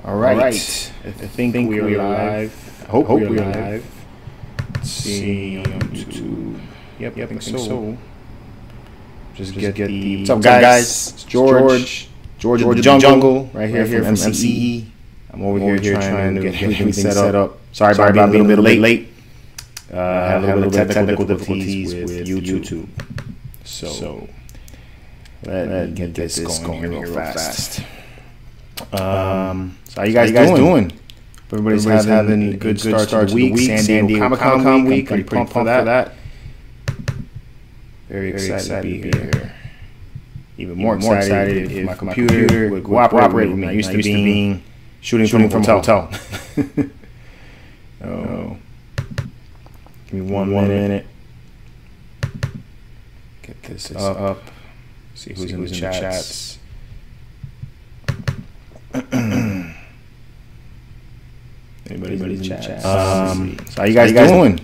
All right. I think we are live. I hope we are live. Let's see on YouTube. Yep, I think so. Just get the. What's up, guys? It's George the Jungle, right here from MCE. I'm over here trying to get everything set up. Sorry about being a little bit late. Had a little bit of technical difficulties with YouTube. So let's get this going here real fast. So how you guys doing? Everybody's having a good start to the week. San Diego Comic-Con week. I'm pretty pumped for that. Very excited to be here. Even more excited if my computer would cooperate with me. I'm used to being shooting from a hotel. Oh, give me one minute. Get this up. See who's in the chats. Anybody's in the chat. So how you guys doing?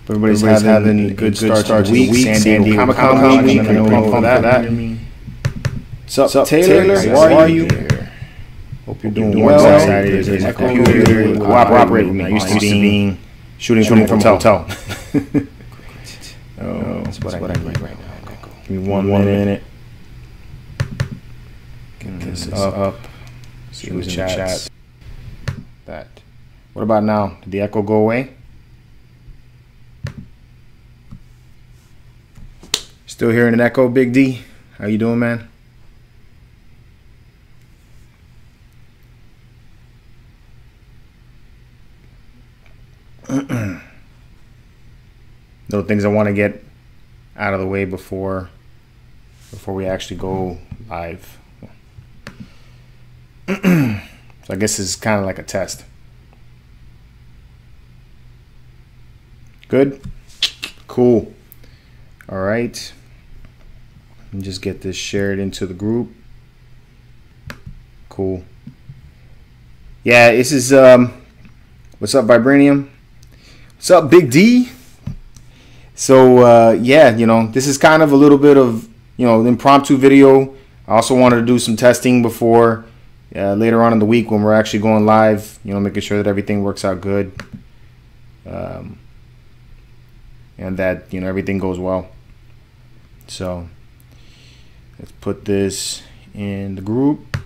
Everybody's having a good start to the week. San Diego Comic-Con week. I'm pumped for that. What's up, Taylor? How are you? Hope you're doing well. Excited. My computer would cooperate with me. I'm used to being shooting from a hotel. Oh, that's what I need right now. Give me one minute. Get this up. See who's in the chat. That. What about now? Did the echo go away? Still hearing an echo, Big D? How you doing, man? Little things I want to get out of the way before we actually go live. So I guess this is kind of like a test. Good? Cool. All right. Let me just get this shared into the group. Cool. Yeah, this is what's up, Vibranium? What's up, Big D? So yeah, this is kind of a little bit of impromptu video. I also wanted to do some testing before later on in the week when we're actually going live, making sure that everything works out good, and that everything goes well. So let's put this in the group.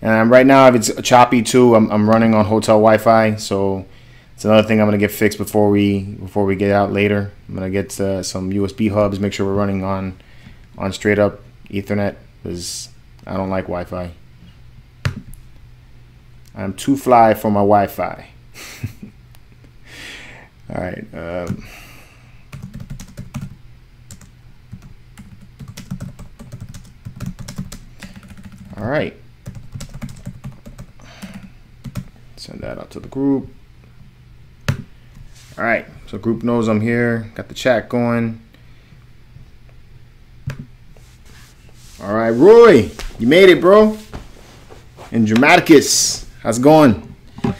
And right now, if it's choppy too, I'm running on hotel Wi-Fi, so it's another thing I'm gonna get fixed before we get out later. I'm gonna get some USB hubs, make sure we're running on straight up Ethernet, because I don't like Wi-Fi. I'm too fly for my Wi-Fi. All right. All right. Send that out to the group. All right. So group knows I'm here. Got the chat going. All right, Roy, you made it, bro. And Dramaticus, how's it going? All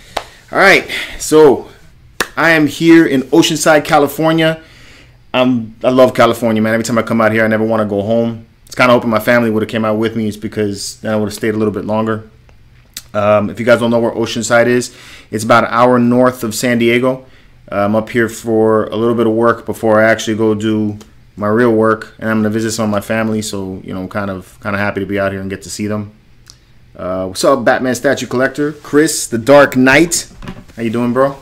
right, so I am here in Oceanside, California. I love California, man. Every time I come out here, I never want to go home. It's kind of hoping my family would have came out with me. It's because then I would have stayed a little bit longer. If you guys don't know where Oceanside is, it's about an hour north of San Diego. I'm up here for a little bit of work before I actually go do my real work, and I'm gonna visit some of my family. So kind of happy to be out here and get to see them. What's up, Batman statue collector? Chris, the Dark Knight. How you doing, bro?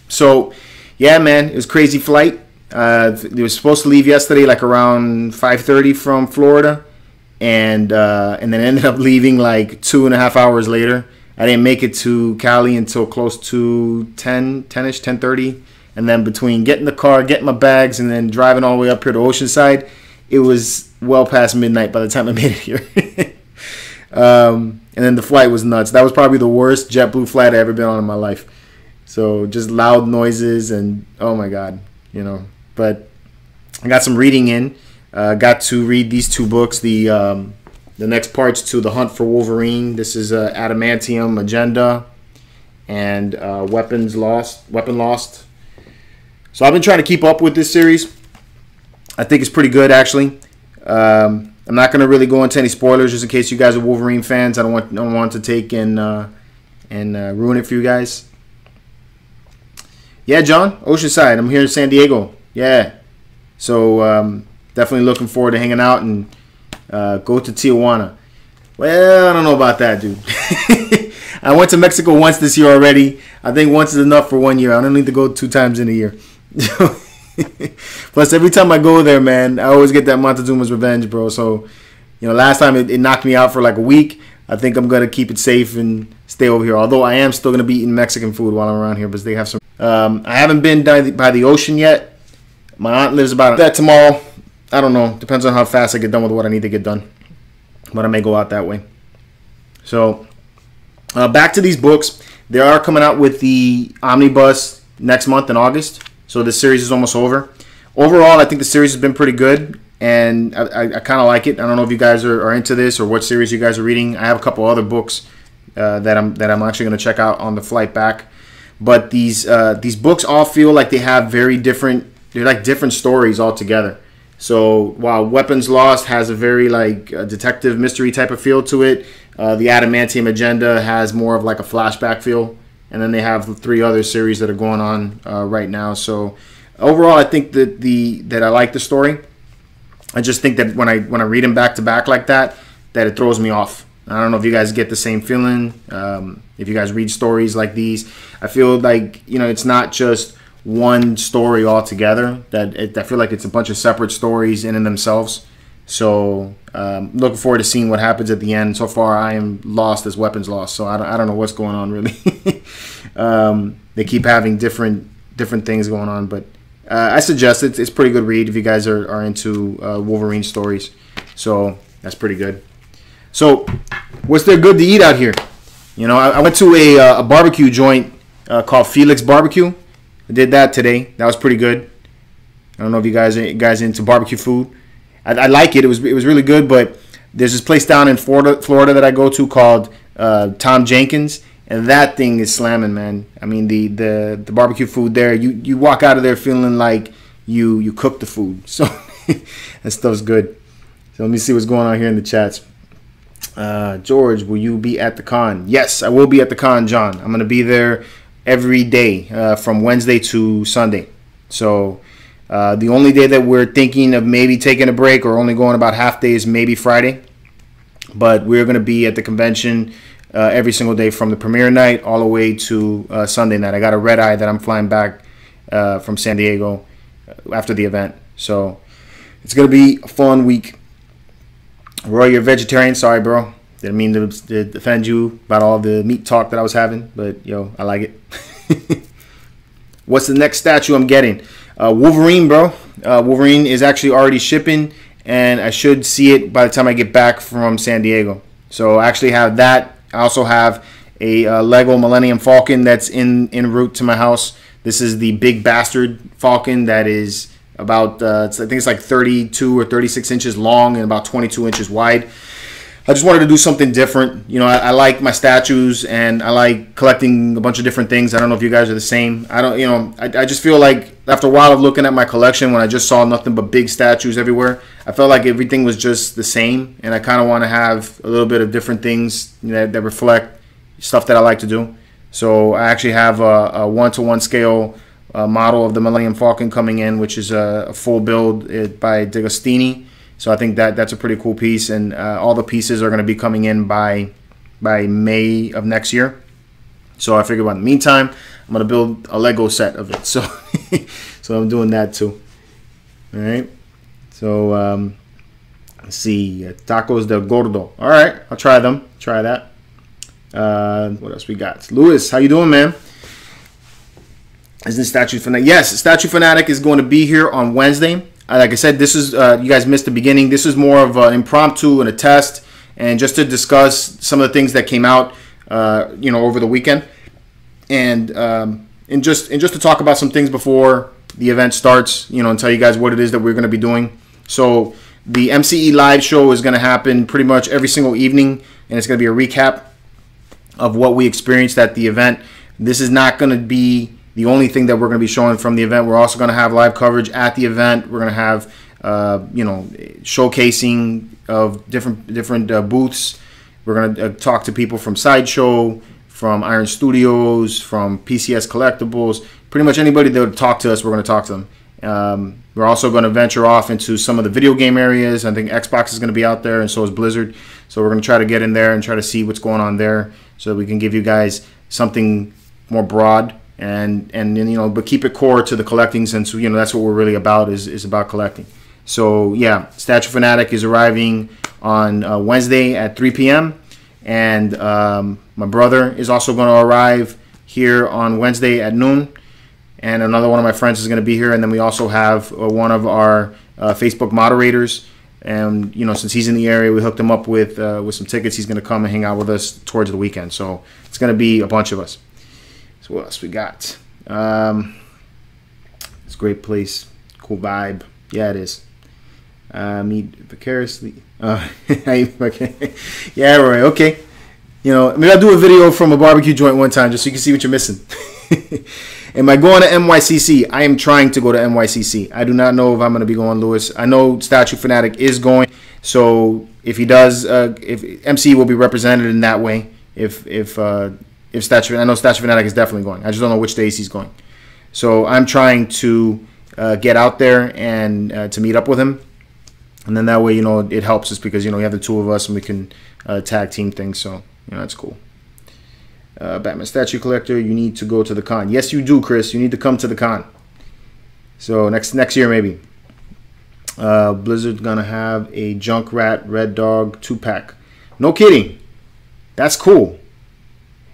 So yeah, man, it was a crazy flight. They were supposed to leave yesterday, like around 5:30 from Florida, and then ended up leaving like 2.5 hours later. I didn't make it to Cali until close to 10-ish, 10:30. And then between getting the car, getting my bags, and then driving all the way up here to Oceanside, it was well past midnight by the time I made it here. And then the flight was nuts. That was probably the worst JetBlue flight I've ever been on in my life. So just loud noises and oh my God, But I got some reading in. Got to read these two books. The next parts to The Hunt for Wolverine. This is Adamantium Agenda and Weapon Lost. So I've been trying to keep up with this series. I think it's pretty good, actually. I'm not going to really go into any spoilers just in case you guys are Wolverine fans. I don't want to take and ruin it for you guys. Yeah, John, Oceanside. I'm here in San Diego. Yeah. So definitely looking forward to hanging out and go to Tijuana. Well, I don't know about that, dude. I went to Mexico once this year already. I think once is enough for 1 year. I don't need to go 2 times in a year. Plus, every time I go there, man, I always get that Montezuma's revenge, bro. So, last time it knocked me out for like a week. I think I'm going to keep it safe and stay over here. Although I am still going to be eating Mexican food while I'm around here because they have some. I haven't been by the ocean yet. My aunt lives about that tomorrow. I don't know. Depends on how fast I get done with what I need to get done. But I may go out that way. So, back to these books. They are coming out with the omnibus next month in August. So this series is almost over. Overall, I think the series has been pretty good, and I kind of like it. I don't know if you guys are into this or what series you guys are reading. I have a couple other books that I'm actually going to check out on the flight back. But these books all feel like they have very different. They're like different stories altogether. So while Weapons Lost has a very detective mystery type of feel to it, the Adamantium Agenda has more of like a flashback feel. And then they have the 3 other series that are going on right now. So overall, I think that I like the story. I just think that when I read them back to back like that it throws me off. I don't know if you guys get the same feeling. If you guys read stories like these, I feel like it's not just one story altogether. I feel like it's a bunch of separate stories in and themselves. So looking forward to seeing what happens at the end. So far, I am lost as Weapons Lost. So I don't know what's going on really. They keep having different things going on, but I suggest it's pretty good read if you guys are into Wolverine stories. So that's pretty good. So what's there good to eat out here? I went to a barbecue joint called Felix Barbecue. I did that today. That was pretty good. I don't know if you guys are into barbecue food. I like it. It was really good, but there's this place down in Florida that I go to called Tom Jenkins, and that thing is slamming, man. I mean, the barbecue food there, you walk out of there feeling like you cooked the food. So that stuff's good. So let me see what's going on here in the chats. George, will you be at the con? Yes, I will be at the con, John. I'm going to be there every day from Wednesday to Sunday. So the only day that we're thinking of maybe taking a break or only going about half day is maybe Friday. But we're going to be at the convention every single day from the premiere night all the way to Sunday night. I got a red eye that I'm flying back from San Diego after the event. So it's going to be a fun week. Roy, you're a vegetarian. Sorry, bro. Didn't mean to offend you about all the meat talk that I was having. But, I like it. What's the next statue I'm getting? Wolverine, bro. Wolverine is actually already shipping, and I should see it by the time I get back from San Diego. So I actually have that. I also have a Lego Millennium Falcon that's en route to my house. This is the big bastard Falcon that is about, I think it's like 32 or 36 inches long and about 22 inches wide. I just wanted to do something different. I like my statues and I like collecting a bunch of different things. I don't know if you guys are the same. I just feel like after a while of looking at my collection, when I just saw nothing but big statues everywhere, I felt like everything was just the same. And I kind of want to have a little bit of different things that reflect stuff that I like to do. So I actually have a 1-to-1 scale model of the Millennium Falcon coming in, which is a full build by D'Agostini. So I think that's a pretty cool piece, and all the pieces are going to be coming in by May of next year. So I figured, in the meantime, I'm going to build a Lego set of it. So so I'm doing that too. All right. So let's see, tacos del gordo. All right, I'll try them. Try that. What else we got? Lewis, how you doing, man? Isn't Statue Fanatic? Yes, Statue Fanatic is going to be here on Wednesday. Like I said, this is you guys missed the beginning. This is more of an impromptu and a test, and just to discuss some of the things that came out, over the weekend, and just to talk about some things before the event starts, and tell you guys what it is that we're going to be doing. So the MCE live show is going to happen pretty much every single evening, and it's going to be a recap of what we experienced at the event. This is not going to be the only thing that we're going to be showing from the event. We're also going to have live coverage at the event. We're going to have you know, showcasing of different booths. We're gonna talk to people from Sideshow, from Iron Studios, from PCS Collectibles. Pretty much anybody that would talk to us, we're gonna talk to them. We're also going to venture off into some of the video game areas. I think Xbox is going to be out there, and so is Blizzard. So we're going to try to get in there and try to see what's going on there, so that we can give you guys something more broad and you know, but keep it core to the collecting, since you know that's what we're really about, is about collecting. So yeah, Statue Fanatic is arriving on Wednesday at 3 p.m. and my brother is also going to arrive here on Wednesday at noon. And another one of my friends is going to be here. And then we also have one of our Facebook moderators. And, you know, since he's in the area, we hooked him up with some tickets. He's going to come and hang out with us towards the weekend. So it's going to be a bunch of us. So what else we got? It's a great place. Cool vibe. Yeah, it is. Meet vicariously. Okay. Yeah, right. Okay. You know, maybe I'll do a video from a barbecue joint one time just so you can see what you're missing. Am I going to NYCC? I am trying to go to NYCC. I do not know if I'm going to be going, Lewis. I know Statue Fanatic is going, so if he does, if MC will be represented in that way. If Statue, I know Statue Fanatic is definitely going. I just don't know which days he's going. So I'm trying to get out there and to meet up with him, and then that way, you know, it helps us because, you know, we have the two of us and we can tag team things. So, you know, that's cool. Batman statue collector, you need to go to the con. Yes, you do, Chris. You need to come to the con. So next year maybe. Blizzard's gonna have a Junkrat Red Dog 2-pack. No kidding. That's cool.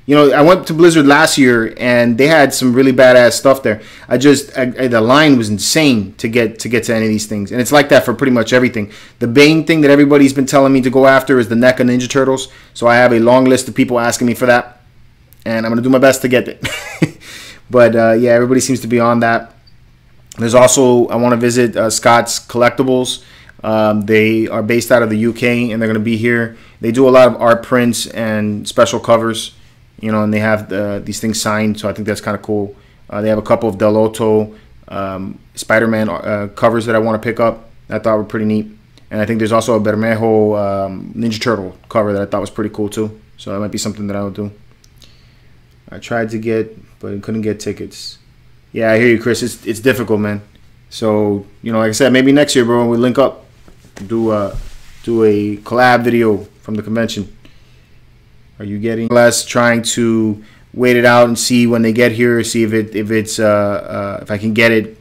You know, I went to Blizzard last year and they had some really badass stuff there. The line was insane to get to any of these things, and it's like that for pretty much everything. The main thing that everybody's been telling me to go after is the NECA Ninja Turtles. So I have a long list of people asking me for that. And I'm going to do my best to get it. But, yeah, everybody seems to be on that. There's also, I want to visit Scott's Collectibles. They are based out of the UK, and they're going to be here. They do a lot of art prints and special covers, you know, and they have these things signed, so I think that's kind of cool. They have a couple of Del Otto Spider-Man covers that I want to pick up that I thought were pretty neat. And I think there's also a Bermejo Ninja Turtle cover that I thought was pretty cool, too. So that might be something that I would do. I tried to get, but couldn't get tickets. Yeah, I hear you, Chris. It's difficult, man. So, you know, like I said, maybe next year, bro, when we link up, do a collab video from the convention. Are you getting less? Trying to wait it out and see when they get here, see if I can get it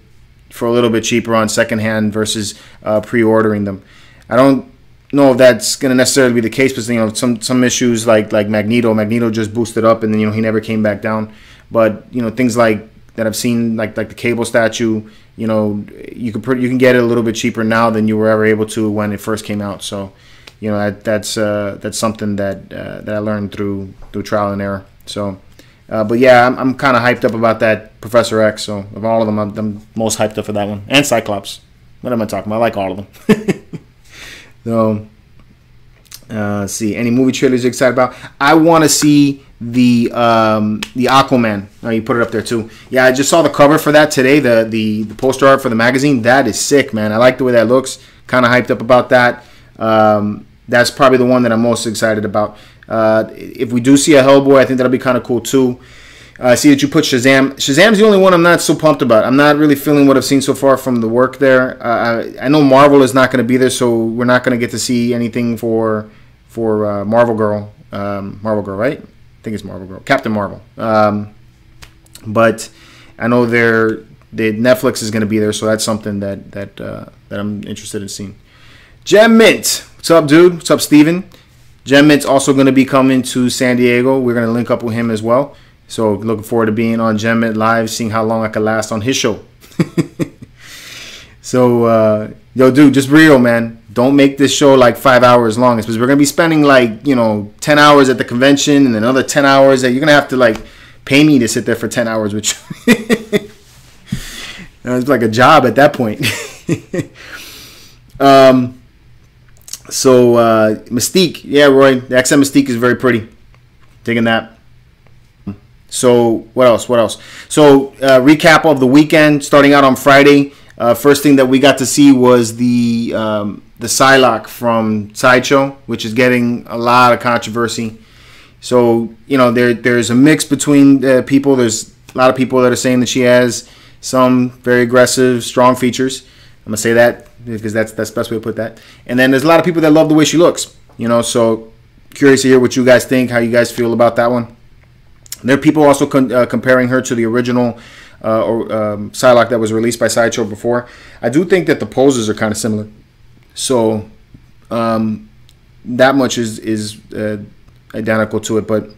for a little bit cheaper on secondhand versus pre-ordering them. I don't know if that's going to necessarily be the case, because, you know, some issues like Magneto just boosted up and then, you know, he never came back down. But, you know, things like that I've seen, like the Cable statue, you know, you can get it a little bit cheaper now than you were ever able to when it first came out. So, you know, that's something that I learned through trial and error. So, but yeah, I'm kind of hyped up about that Professor X. So of all of them, I'm most hyped up for that one, and Cyclops. What am I talking about? I like all of them. So, see, any movie trailers you're excited about? I want to see the Aquaman. Oh, you put it up there too. Yeah, I just saw the cover for that today. The poster art for the magazine. That is sick, man. I like the way that looks. Kind of hyped up about that. That's probably the one that I'm most excited about. If we do see a Hellboy, I think that'll be kind of cool too. I see that you put Shazam. Shazam's the only one I'm not so pumped about. I'm not really feeling what I've seen so far from the work there. I know Marvel is not going to be there, so we're not going to get to see anything for Marvel Girl. Marvel Girl, right? I think it's Marvel Girl. Captain Marvel. But I know the Netflix is going to be there, so that's something that I'm interested in seeing. Gem Mint. What's up, dude? What's up, Steven? Gem Mint's also going to be coming to San Diego. We're going to link up with him as well. So looking forward to being on Gem Mint Live, seeing how long I can last on his show. So, yo, dude, just real, man. Don't make this show like 5 hours long. It's because we're going to be spending like, 10 hours at the convention and another 10 hours that you're going to have to like pay me to sit there for 10 hours with you. It's like a job at that point. So, Mystique. Yeah, Roy. The XM Mystique is very pretty. Digging that. So, what else? So, recap of the weekend. Starting out on Friday, First thing that we got to see was the Psylocke from Sideshow, which is getting a lot of controversy. So, you know, there's a mix between people. There's a lot of people that are saying that she has some very aggressive, strong features. I'm going to say that because that's the best way to put that. And then there's a lot of people that love the way she looks, you know, so curious to hear what you guys think, how you guys feel about that one. There are people also comparing her to the original Psylocke that was released by Sideshow before. I do think that the poses are kind of similar. So that much is identical to it. But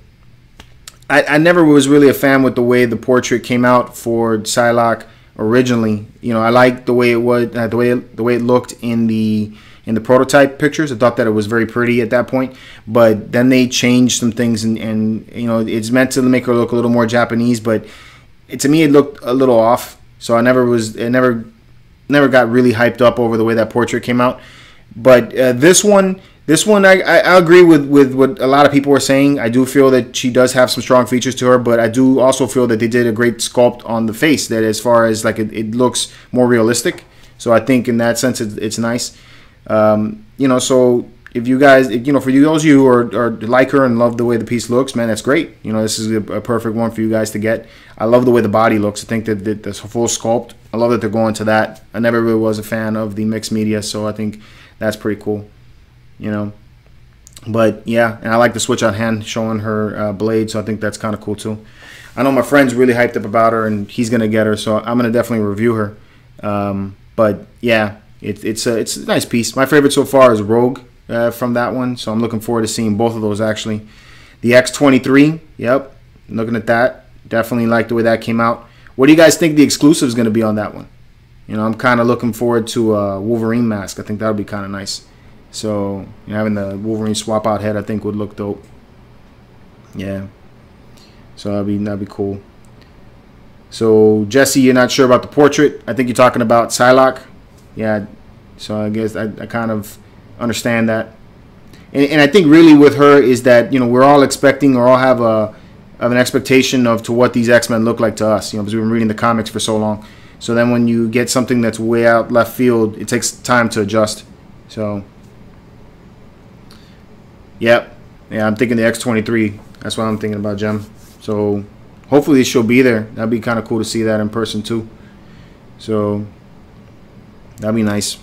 I never was really a fan with the way the portrait came out for Psylocke originally. You know, I liked the way it was, the way it looked in the prototype pictures. I thought that it was very pretty at that point, but then they changed some things, and you know, it's meant to make her look a little more Japanese, but to me it looked a little off. So I never got really hyped up over the way that portrait came out. But this one I agree with what a lot of people are saying. I do feel that she does have some strong features to her, but I do also feel that they did a great sculpt on the face, that as far as like it looks more realistic. So I think in that sense it's nice. You know, so if you guys, you know, for those of you who are like her and love the way the piece looks, man, that's great. You know, this is a perfect one for you guys to get. I love the way the body looks. I think that this full sculpt, I love that they're going to that. I never really was a fan of the mixed media, so I think that's pretty cool, you know. But yeah, and I like the switch on hand showing her blade, so I think that's kind of cool too. I know my friend's really hyped up about her, and he's gonna get her, so I'm gonna definitely review her. But yeah, it's a nice piece. My favorite so far is Rogue from that one, so I'm looking forward to seeing both of those actually. The X23, yep, looking at that, definitely like the way that came out. What do you guys think the exclusive is going to be on that one? You know, I'm kind of looking forward to a Wolverine mask. I think that would be kind of nice. So, you know, having the Wolverine swap out head, I think would look dope. Yeah. So that'd be cool. So Jesse, you're not sure about the portrait. I think you're talking about Psylocke. Yeah. So I guess I kind of understand that. And I think really with her is that, you know, we're all expecting or all have an expectation of to what these X-Men look like to us, you know, because we've been reading the comics for so long. So then when you get something that's way out left field, it takes time to adjust. So, yep. Yeah, I'm thinking the X23. That's what I'm thinking about, Jem. So hopefully she'll be there. That'd be kind of cool to see that in person too. So that'd be nice.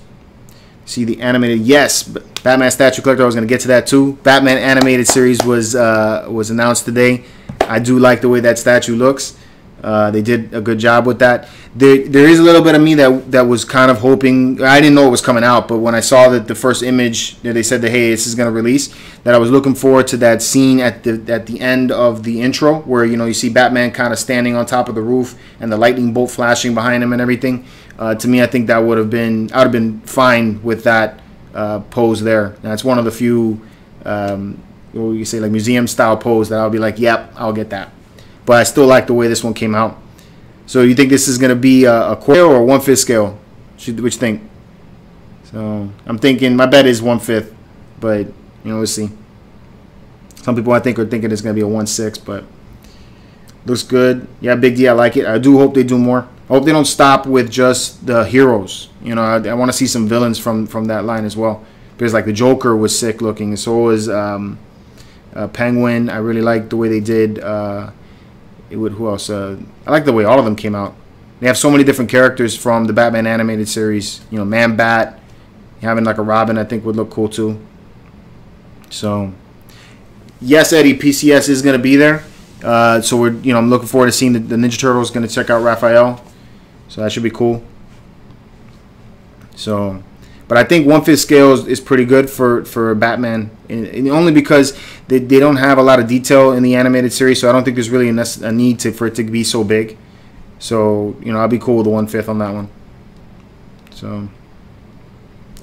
See the animated, yes, Batman Statue Collector. I was going to get to that too. Batman animated series was announced today. I do like the way that statue looks. They did a good job with that. There is a little bit of me that was kind of hoping. I didn't know it was coming out, but when I saw that the first image, they said that, hey, this is going to release, that I was looking forward to that scene at the end of the intro where, you know, you see Batman kind of standing on top of the roof and the lightning bolt flashing behind him and everything. To me, I think that I would have been fine with that pose there. Now, it's one of the few, what would you say, like museum style pose that I'll be like, yep, I'll get that. But I still like the way this one came out. So you think this is going to be a quarter or a 1/5 scale? What you think? So I'm thinking, my bet is 1/5, but you know, we'll see. Some people I think are thinking it's going to be a 1/6, but looks good. Yeah, Big D, I like it. I do hope they do more. I hope they don't stop with just the heroes. You know, I want to see some villains from that line as well. Because like the Joker was sick looking, and so was Penguin. I really like the way they did. Who else? I like the way all of them came out. They have so many different characters from the Batman animated series. You know, Man-Bat, having like a Robin, I think would look cool too. So, yes, Eddie, PCS is going to be there. So I'm looking forward to seeing the Ninja Turtles. Going to check out Raphael. So that should be cool. So, but I think 1/5 scale is pretty good for Batman, and only because they don't have a lot of detail in the animated series. So I don't think there's really a need for it to be so big. So, you know, I'll be cool with the 1/5 on that one. So,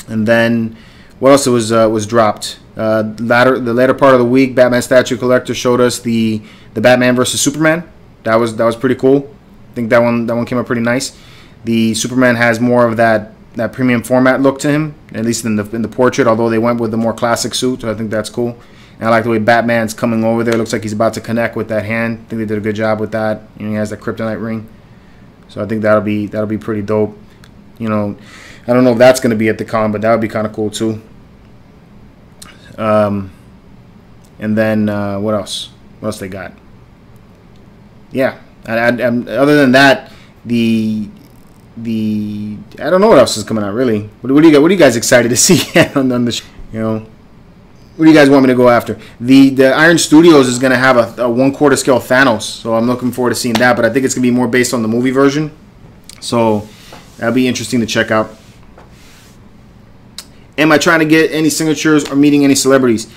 and then what else was dropped? The latter part of the week, Batman Statue Collector showed us the Batman versus Superman. That was pretty cool. I think that one came out pretty nice. The Superman has more of that premium format look to him, at least in the portrait. Although they went with the more classic suit, so I think that's cool. And I like the way Batman's coming over there. Looks like he's about to connect with that hand. I think they did a good job with that. You know, he has that kryptonite ring, so I think that'll be pretty dope. you know, I don't know if that's going to be at the con, but that would be kind of cool too. And then what else? What else they got? Yeah, other than that, the I don't know what else is coming out really. What do you got? What are you guys excited to see on the show? You know, what do you guys want me to go after? The Iron Studios is going to have a 1/4 scale Thanos, so I'm looking forward to seeing that. But I think it's going to be more based on the movie version, so that'll be interesting to check out. Am I trying to get any signatures or meeting any celebrities?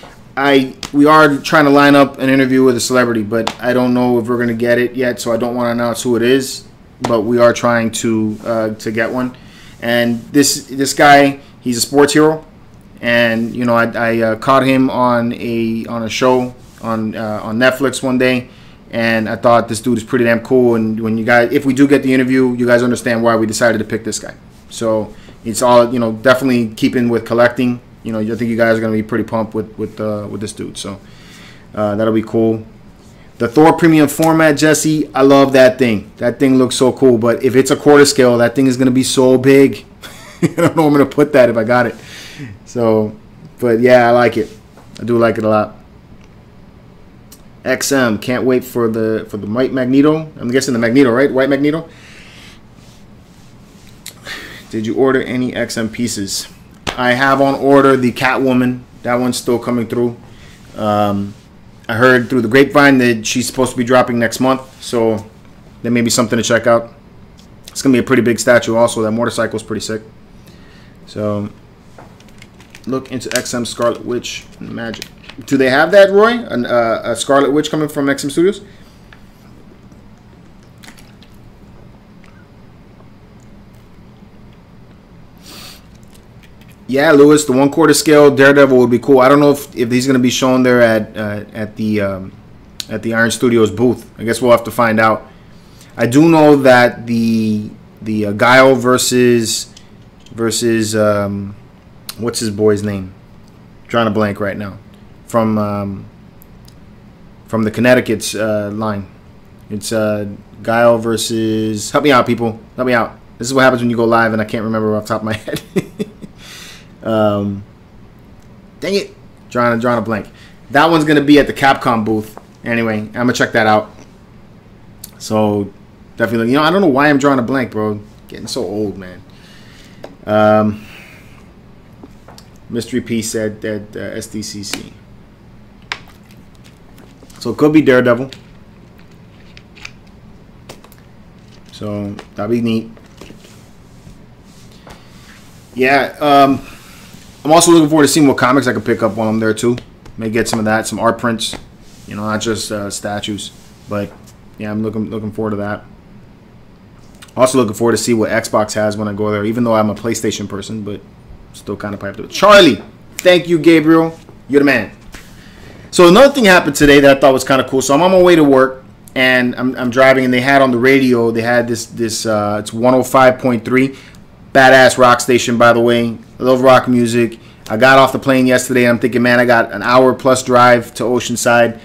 We are trying to line up an interview with a celebrity, but I don't know if we're going to get it yet, so I don't want to announce who it is. But we are trying to get one. And this guy, he's a sports hero, and you know I caught him on a show on Netflix one day, and I thought this dude is pretty damn cool. And when you guys, if we do get the interview, you guys understand why we decided to pick this guy. So it's all, you know, definitely keeping with collecting. You know, I think you guys are going to be pretty pumped with this dude. So that'll be cool. The Thor Premium Format, Jesse, I love that thing. That thing looks so cool. But if it's a 1/4 scale, that thing is going to be so big. I don't know where I'm going to put that if I got it. So, but yeah, I like it. I do like it a lot. XM, can't wait for the White Magneto. I'm guessing the Magneto, right? White Magneto. Did you order any XM pieces? I have on order the Catwoman. That one's still coming through. I heard through the grapevine that she's supposed to be dropping next month, so that may be something to check out. It's going to be a pretty big statue also. That motorcycle is pretty sick. So look into XM Scarlet Witch and Magic. Do they have that, Roy? A Scarlet Witch coming from XM Studios? Yeah, Lewis, the 1/4 scale Daredevil would be cool. I don't know if he's going to be shown there at the Iron Studios booth. I guess we'll have to find out. I do know that the Guile versus what's his boy's name? I'm trying to blank right now. From the Connecticut's line. It's Guile versus. Help me out, people. Help me out. This is what happens when you go live and I can't remember off the top of my head. Dang it, drawing a blank. That one's gonna be at the Capcom booth. Anyway, I'm gonna check that out. So definitely, you know, I don't know why I'm drawing a blank, bro. Getting so old, man. Mystery Piece at SDCC. So it could be Daredevil. So that'd be neat. Yeah. I'm also looking forward to seeing what comics I can pick up while I'm there too. May get some of that, some art prints, you know, not just statues. But yeah, I'm looking forward to that. Also looking forward to see what Xbox has when I go there. Even though I'm a PlayStation person, but still kind of piped up. Charlie, thank you, Gabriel. You're the man. So another thing happened today that I thought was kind of cool. So I'm on my way to work and I'm driving, and they had on the radio, they had this it's 105.3. Badass rock station, by the way. I love rock music. I got off the plane yesterday. I'm thinking, man, I got an hour plus drive to Oceanside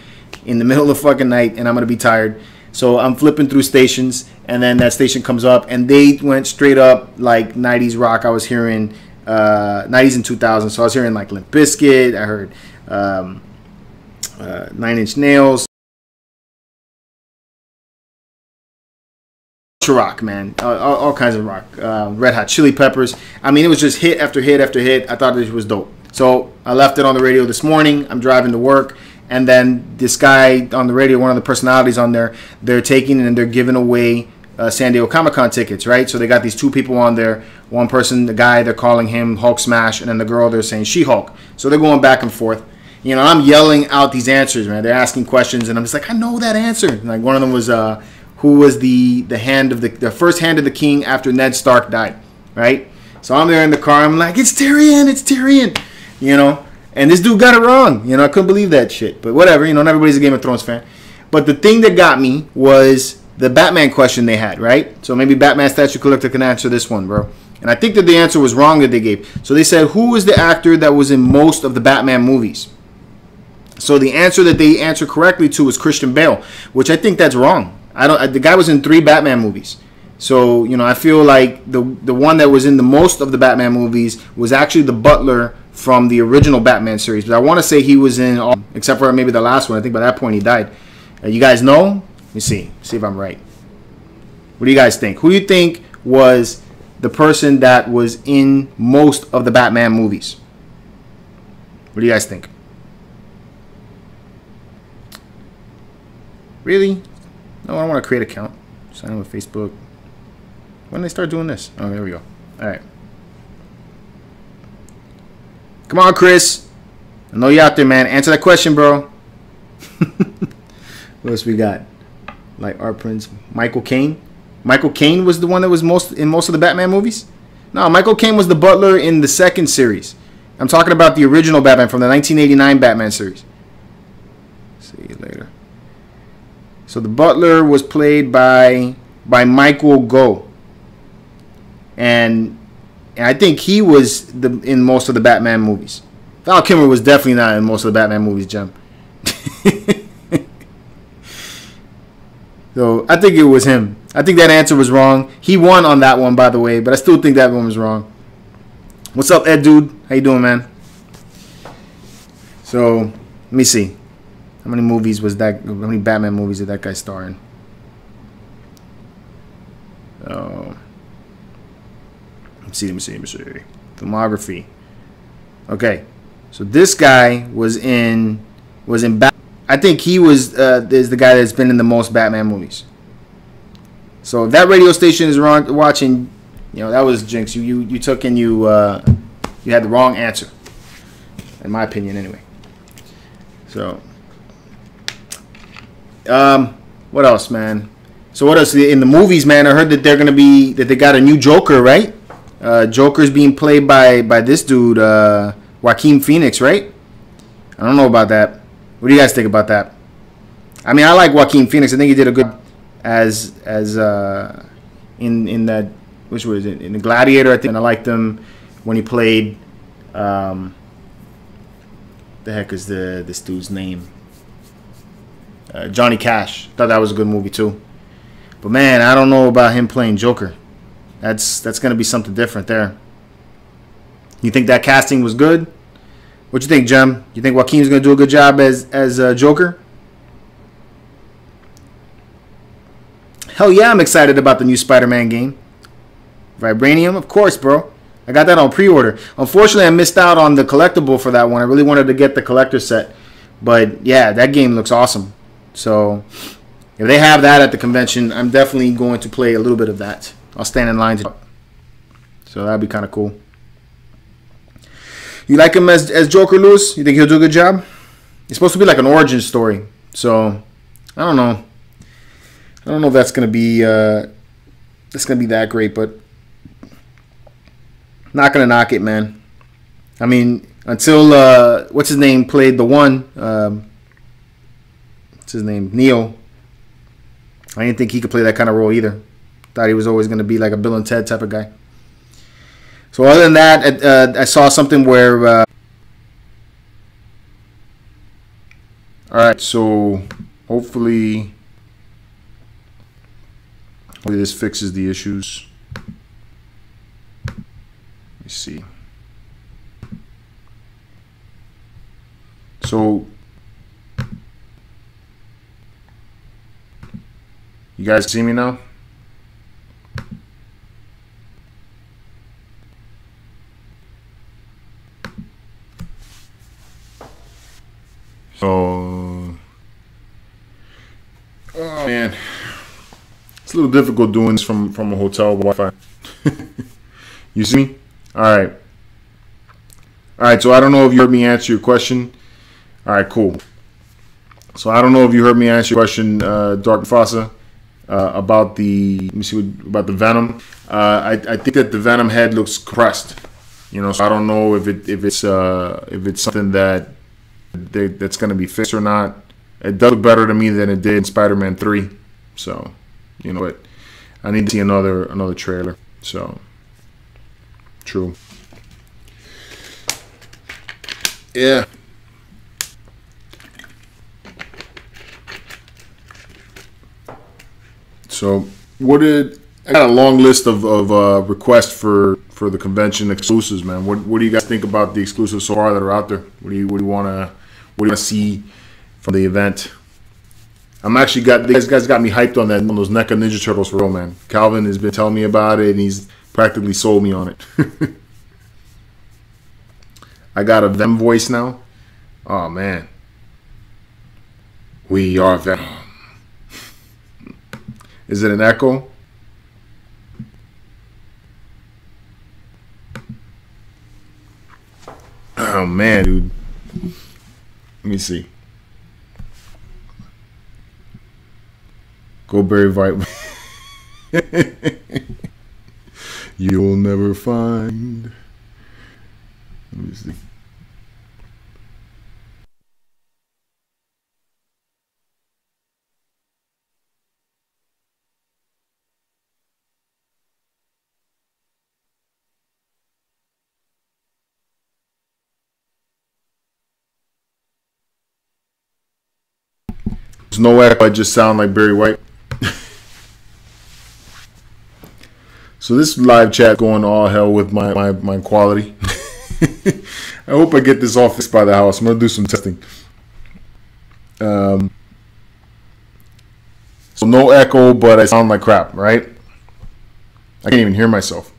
in the middle of the fucking night, and I'm going to be tired. So I'm flipping through stations, and then that station comes up, and they went straight up like 90s rock. I was hearing 90s and 2000s. So I was hearing like Limp Bizkit. I heard 9 Inch Nails. Rock, man, all kinds of rock. Red Hot Chili Peppers. I mean, it was just hit after hit after hit. I thought it was dope. So I left it on the radio this morning. I'm driving to work, and then this guy on the radio, one of the personalities on there, they're taking and they're giving away San Diego Comic-Con tickets, right? So they got these two people on there. One person, the guy, they're calling him Hulk Smash, and then the girl, they're saying She-Hulk. So they're going back and forth. You know, I'm yelling out these answers, man. They're asking questions, and I'm just like, I know that answer. And like one of them was who was the hand of the first hand of the king after Ned Stark died, right? So I'm there in the car, I'm like, it's Tyrion, you know, and this dude got it wrong, you know. I couldn't believe that shit, but whatever, you know, not everybody's a Game of Thrones fan. But the thing that got me was the Batman question they had, right? So maybe Batman Statue Collector can answer this one, bro. And I think that the answer was wrong that they gave. So they said, who was the actor that was in most of the Batman movies? So the answer that they answered correctly to was Christian Bale, which I think that's wrong. The guy was in 3 Batman movies. So, you know, I feel like the one that was in the most of the Batman movies was actually the Butler from the original Batman series. But I want to say he was in all, except for maybe the last one. I think by that point he died. You guys know? Let me see. See if I'm right. What do you guys think? Who do you think was the person that was in most of the Batman movies? What do you guys think? Really? No, I want to create an account. Sign up with Facebook. When did they start doing this? Oh, there we go. All right. Come on, Chris. I know you're out there, man. Answer that question, bro. What else we got? Like Art Prince, Michael Caine. Michael Caine was the one that was in most of the Batman movies? No, Michael Caine was the Butler in the second series. I'm talking about the original Batman from the 1989 Batman series. See you later. So the Butler was played by Michael Gough. And I think he was in most of the Batman movies. Val Kilmer was definitely not in most of the Batman movies, Jem. So I think it was him. I think that answer was wrong. He won on that one, by the way, but I still think that one was wrong. What's up, Ed Dude? How you doing, man? So let me see. How many movies was that? How many Batman movies did that guy star in? Let me see. Filmography. Okay, so this guy was in I think he is the guy that's been in the most Batman movies. So if that radio station is watching, you know, that was Jinx. You took and you had the wrong answer, in my opinion, anyway. So, what else, man? So what else in the movies, man? I heard that they got a new Joker, right? Joker's being played by this dude, Joaquin Phoenix, right? I don't know about that. What do you guys think about that? I mean, I like Joaquin Phoenix. I think he did a good as in that, which was it, in the Gladiator, I think. And I liked him when he played the heck is this dude's name? Johnny Cash. Thought that was a good movie too. But man, I don't know about him playing Joker. That's gonna be something different there. You think that casting was good? What you think, Jem? You think Joaquin's gonna do a good job as Joker? Hell yeah, I'm excited about the new Spider-Man game. Vibranium, of course, bro. I got that on pre-order. Unfortunately, I missed out on the collectible for that one. I really wanted to get the collector set. But yeah, that game looks awesome. So if they have that at the convention, I'm definitely going to play a little bit of that. I'll stand in line. So that'd be kind of cool. You like him as Joker, Lewis? You think he'll do a good job? It's supposed to be like an origin story. So I don't know. I don't know if that's gonna be that great, but not gonna knock it, man. I mean, until what's his name played the one. What's his name? Neo. I didn't think he could play that kind of role either. Thought he was always gonna be like a Bill and Ted type of guy. So other than that, I saw something where. All right, so hopefully this fixes the issues. Let me see. So you guys see me now? So, oh man, it's a little difficult doing this from a hotel Wi-Fi. You see me? All right. So I don't know if you heard me answer your question. All right, cool. So I don't know if you heard me answer your question, Dark Mufasa, about the about the Venom. I think that the Venom head looks compressed. You know, so I don't know if it's something that's going to be fixed or not. It does look better to me than it did in Spider-Man 3. So, you know what? I need to see another trailer. So, true. Yeah. So, what did I got a long list of requests for the convention exclusives, man. What do you guys think about the exclusives so far that are out there? What do you want to see from the event? I'm actually these guys got me hyped on those NECA Ninja Turtles for real, man. Calvin has been telling me about it, and he's practically sold me on it. I got a Venom voice now. Oh man, we are Venom. Is it an echo? Oh man, dude. Let me see. Go Barry White. You'll never find. Let me see. There's no echo. I just sound like Barry White. So this live chat going all hell with my quality. I hope I get this all fixed by the house. I'm gonna do some testing. So no echo, but I sound like crap, right? I can't even hear myself.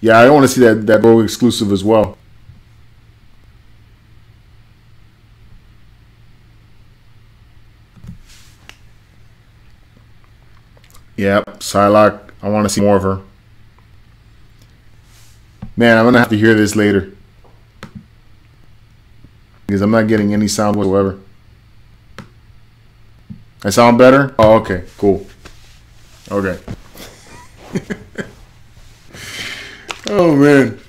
Yeah, I want to see that Rogue exclusive as well. Yep, Psylocke. I want to see more of her. Man, I'm gonna have to hear this later because I'm not getting any sound whatsoever. I sound better? Oh, okay, cool. Okay. Oh man,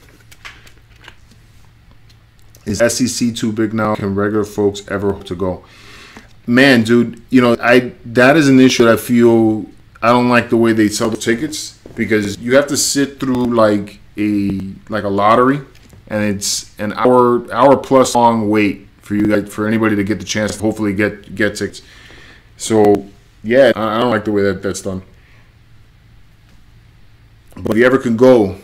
is SEC too big now? Can regular folks ever hope to go? Man, dude, you know, that is an issue that I feel. I don't like the way they sell the tickets because you have to sit through like a lottery, and it's an hour plus long wait for you guys, for anybody to get the chance to hopefully get tickets. So yeah, I don't like the way that's done. But if you ever can go,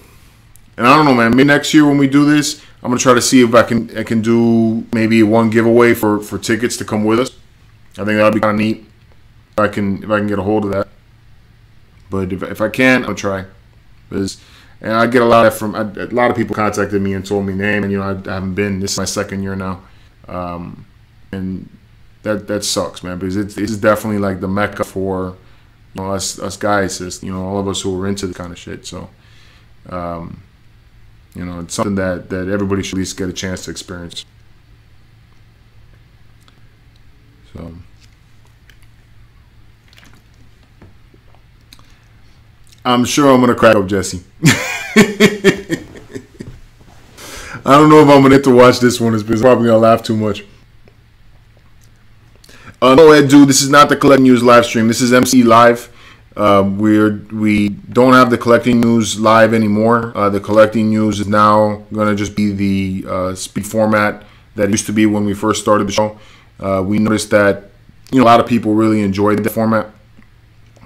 and I don't know, man, maybe next year when we do this, I'm gonna try to see if I can do maybe one giveaway for tickets to come with us. I think that'd be kind of neat. If I can get a hold of that. But if I can, I'll try. And I get a lot of people contacted me and told me, "Name," and you know, I haven't been. This is my second year now, and that sucks, man, because it's definitely like the mecca for, you know, us guys, you know, all of us who are into this kind of shit. So, you know, it's something that everybody should at least get a chance to experience. So. I'm sure I'm going to crack up, Jesse. I don't know if I'm going to get to watch this one. It's probably going to laugh too much. No, Ed, dude, this is not the Collecting News live stream. This is MC Live. We don't have the Collecting News live anymore. The Collecting News is now going to just be the speed format that used to be when we first started the show. We noticed that, you know, a lot of people really enjoyed the format.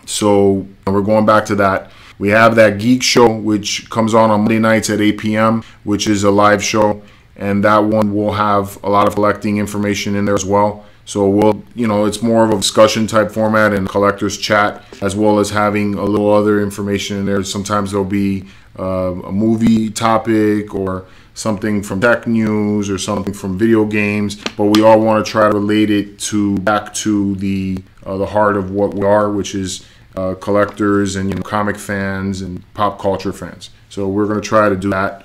So we're going back to that. We have that Geek Show, which comes on Monday nights at 8 p.m., which is a live show. And that one will have a lot of collecting information in there as well. So we'll, you know, it's more of a discussion type format and collectors chat, as well as having a little other information in there. Sometimes there'll be a movie topic or something from tech news or something from video games, but we all want to try to relate it back to the heart of what we are, which is collectors and, you know, comic fans and pop culture fans. So we're going to try to do that.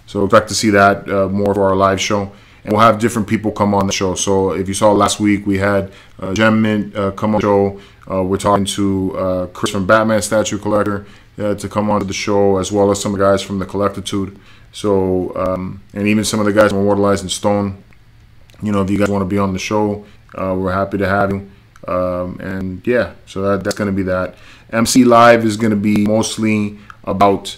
So expect to see that more for our live show. And we'll have different people come on the show. So if you saw last week, we had Gem Mint come on the show. We're talking to Chris from Batman Statue Collector to come on to the show, as well as some of the guys from the Collectitude. So, and even some of the guys from Immortalized in Stone. You know, if you guys want to be on the show, we're happy to have you. And yeah, so that's going to be that. MC Live is going to be mostly about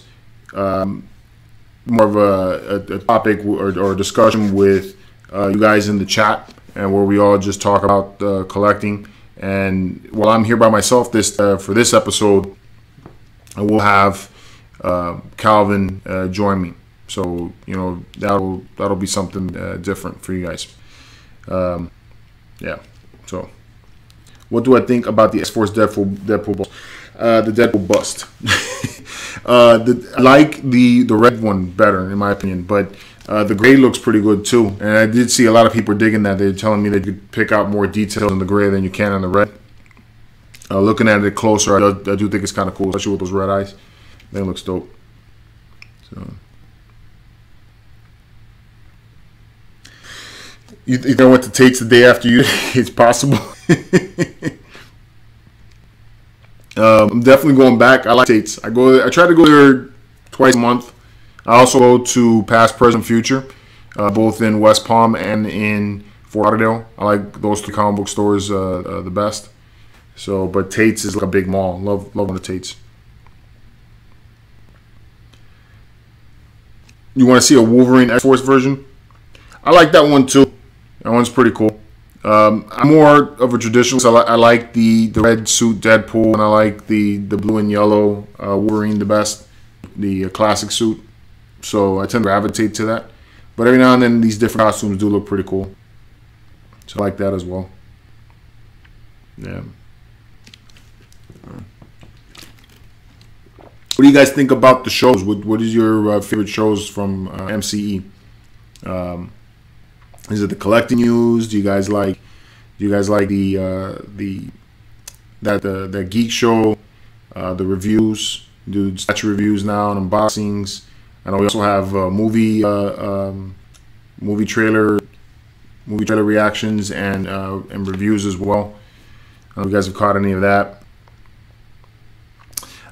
more of a topic or discussion with you guys in the chat, and where we all just talk about collecting. And while I'm here by myself for this episode, I will have Calvin join me. So that'll be something different for you guys. Yeah. So, what do I think about the X-Force Deadpool bust? The Deadpool bust. I like the red one better, in my opinion, but the gray looks pretty good too. And I did see a lot of people digging that. They're telling me that you could pick out more details in the gray than you can on the red. Looking at it closer, I do think it's kind of cool, especially with those red eyes. That looks dope. So, you think I went to Tate's the day after you? It's possible. I'm definitely going back. I like Tate's. I try to go there twice a month. I also go to Past, Present, Future, both in West Palm and in Fort Lauderdale. I like those 3 comic book stores the best. So, but Tate's is like a big mall. Love the Tate's. You want to see a Wolverine X-Force version? I like that one too. That one's pretty cool. I'm more of a traditionalist. I like the red suit Deadpool, and I like the blue and yellow Wolverine the best, the classic suit. So I tend to gravitate to that. But every now and then, these different costumes do look pretty cool. So I like that as well. Yeah. What do you guys think about the shows? What is your favorite shows from MCE? Is it the collecting news? Do you guys like the geek show? The reviews? Do statue reviews now and unboxings? I know we also have movie trailer reactions and reviews as well. I don't know if you guys have caught any of that.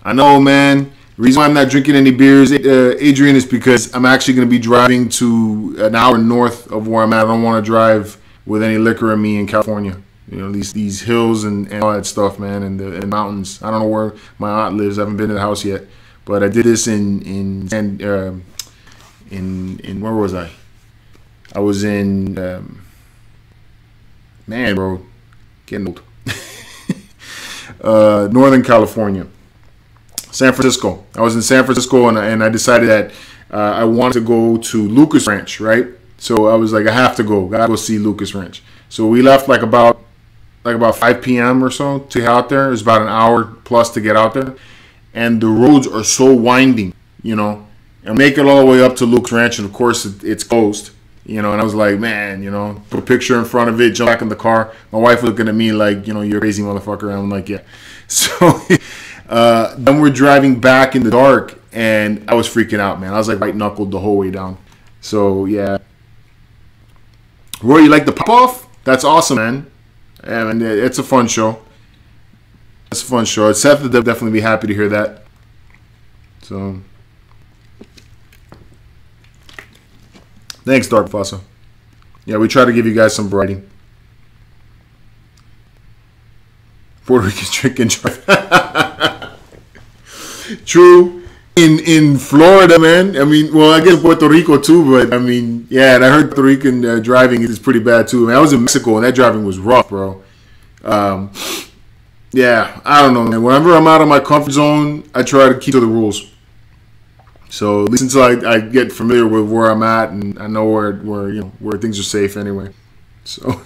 I know, man. The reason why I'm not drinking any beers, Adrian, is because I'm actually going to be driving to an hour north of where I'm at. I don't want to drive with any liquor in me in California. You know, these hills and all that stuff, man, and the mountains. I don't know where my aunt lives. I haven't been to the house yet, but I did this in where was I? I was in man, bro, getting old. Northern California. San Francisco. I was in San Francisco, and I decided that I wanted to go to Lucas Ranch, right? So I was like, I have to go. Gotta go see Lucas Ranch. So we left like about 5 p.m. or so to get out there. It was about an hour plus to get out there, and the roads are so winding, you know. And make it all the way up to Lucas Ranch, and of course it's closed, you know. And I was like, man, you know, put a picture in front of it, jump back in the car. My wife looking at me like, you know, you're a crazy motherfucker. And I'm like, yeah. So. Then we're driving back in the dark, and I was freaking out, man. I was like white knuckled the whole way down. So yeah, Roy, you like the pop off? That's awesome, man. And it's a fun show. It's a fun show. Seth would definitely be happy to hear that. So thanks, Dark Fossa. Yeah, we try to give you guys some variety. Puerto Rican chicken drive. True. In Florida, man. I mean, well, I guess Puerto Rico too, but I mean, yeah, and I heard Puerto Rican driving is pretty bad too. I mean, I was in Mexico, and that driving was rough, bro. Yeah, I don't know, man. Whenever I'm out of my comfort zone, I try to keep to the rules. So at least until I get familiar with where I'm at, and I know where things are safe anyway. So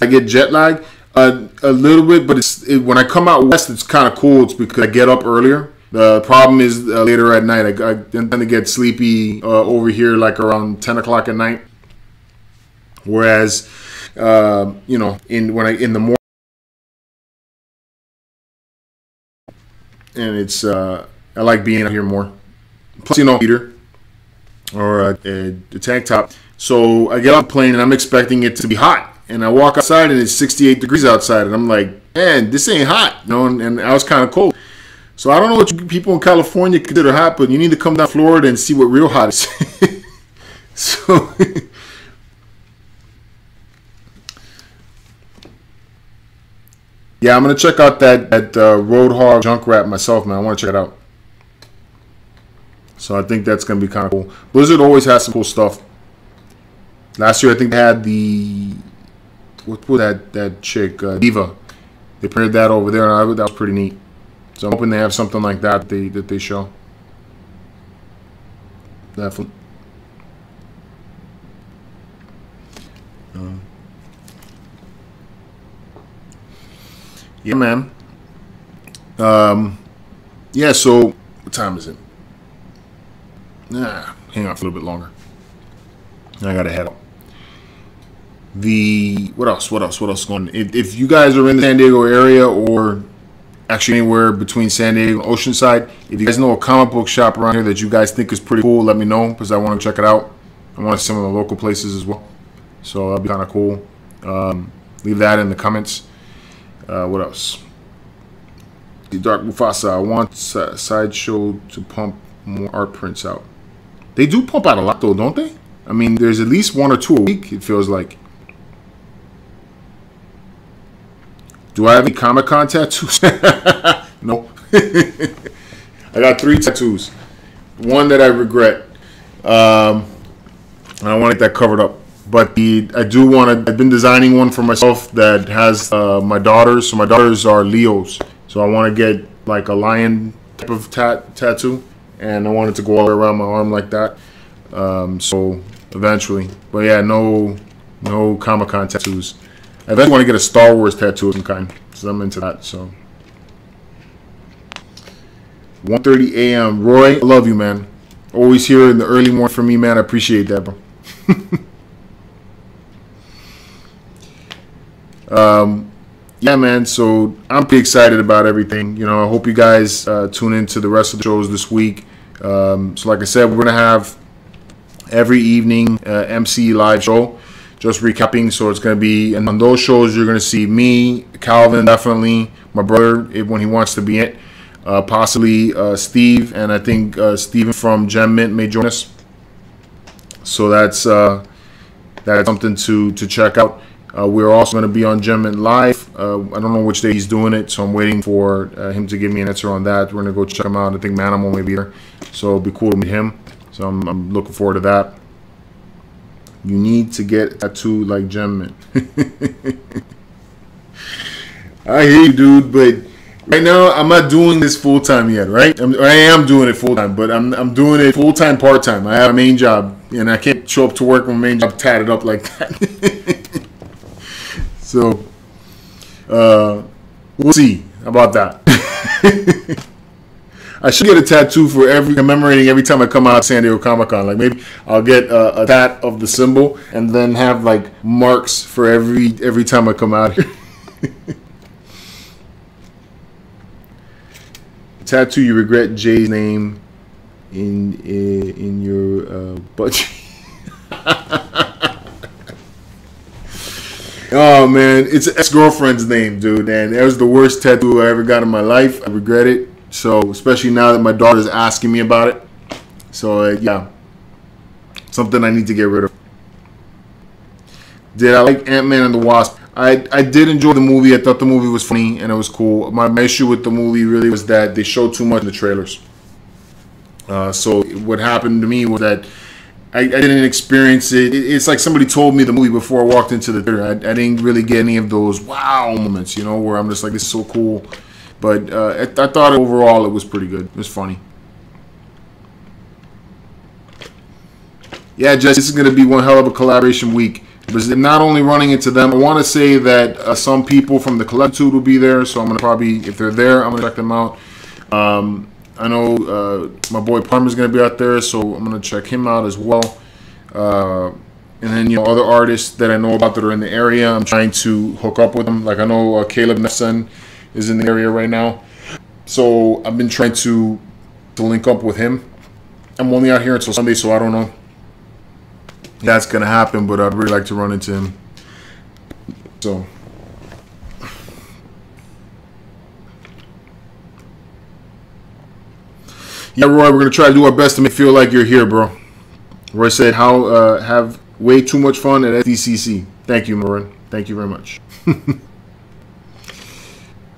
I get jet lag. A little bit, but when I come out west, it's kind of cool. It's because I get up earlier. The problem is later at night. I tend to get sleepy over here, like around 10 o'clock at night. Whereas, you know, in the morning, and it's I like being out here more. Plus, you know, heater or a tank top. So I get on the plane, and I'm expecting it to be hot. And I walk outside, and it's 68 degrees outside. And I'm like, man, this ain't hot. You know, and I was kind of cold. So I don't know what you people in California consider hot, but you need to come down to Florida and see what real hot is. So yeah, I'm going to check out that Roadhog junk wrap myself, man. I want to check it out. So I think that's going to be kind of cool. Blizzard always has some cool stuff. Last year I think they had the what was that chick Diva. They printed that over there, and that was pretty neat. So I'm hoping they have something like that they show. Definitely. Yeah, man. Yeah, so what time is it? Hang on for a little bit longer. I gotta head out. What else going on? If you guys are in the San Diego area, or actually anywhere between San Diego and Oceanside, if you guys know a comic book shop around here that you guys think is pretty cool, let me know, because I want to check it out. I want to see some of the local places as well, so that'd be kind of cool. Leave that in the comments. What else? Dark Mufasa, I want Sideshow to pump more art prints out. They do pump out a lot though, don't they? I mean, there's at least 1 or 2 a week, it feels like. Do I have any Comic-Con tattoos? No. I got 3 tattoos. 1 that I regret. And I want to get that covered up. But I do want to. I've been designing one for myself that has my daughters. So my daughters are Leos. So I want to get like a lion type of tattoo, and I want it to go all around my arm like that. So eventually, but yeah, no Comic-Con tattoos. I eventually want to get a Star Wars tattoo of some kind, so I'm into that. So 1:30 a.m. Roy, I love you, man. Always here in the early morning for me, man. I appreciate that, bro. Yeah, man, so I'm pretty excited about everything. You know, I hope you guys tune into the rest of the shows this week. So like I said, we're going to have every evening MC live show, just recapping. So it's going to be, and on those shows, you're going to see me, Calvin, definitely, my brother, when he wants to be in it, possibly Steve, and I think Steven from Gem Mint may join us. So that's something to check out. We're also going to be on Gem Mint Live. I don't know which day he's doing it, so I'm waiting for him to give me an answer on that. We're going to go check him out. I think Manimal may be there, so it'll be cool to meet him. So I'm looking forward to that. You need to get a tattoo like Gem Mint. I hear you, dude, but right now I'm not doing this full time yet, right? I am doing it full time, but I'm doing it full time, part time. I have a main job, and I can't show up to work with my main job tatted up like that. So, we'll see about that. I should get a tattoo for commemorating every time I come out of San Diego Comic-Con. Like maybe I'll get a tat of the symbol and then have like marks for every time I come out here. Tattoo you regret Jay's name in your budget. Oh man, it's an ex-girlfriend's name, dude, and that was the worst tattoo I ever got in my life. I regret it. So, especially now that my daughter's asking me about it. So, yeah, something I need to get rid of. Did I like Ant-Man and the Wasp? I did enjoy the movie. I thought the movie was funny and it was cool. My issue with the movie really was that they showed too much in the trailers. So, what happened to me was that I didn't experience it. It's like somebody told me the movie before I walked into the theater. I didn't really get any of those wow moments, you know, where I'm just like, this is so cool. But I thought overall it was pretty good. It was funny. Yeah, Jess, this is going to be one hell of a collaboration week. But not only running into them, I want to say that some people from the Collectitude will be there. So I'm going to probably, if they're there, I'm going to check them out. I know my boy Parma's going to be out there, so I'm going to check him out as well. And then, you know, other artists that I know about that are in the area, I'm trying to hook up with them. Like I know Caleb Nesson is in the area right now, so I've been trying to link up with him. I'm only out here until Sunday, so I don't know if that's going to happen, but I'd really like to run into him. So yeah, Roy, we're going to try to do our best to make you feel like you're here, bro. Roy said, have way too much fun at SDCC. Thank you, Roy. Thank you very much.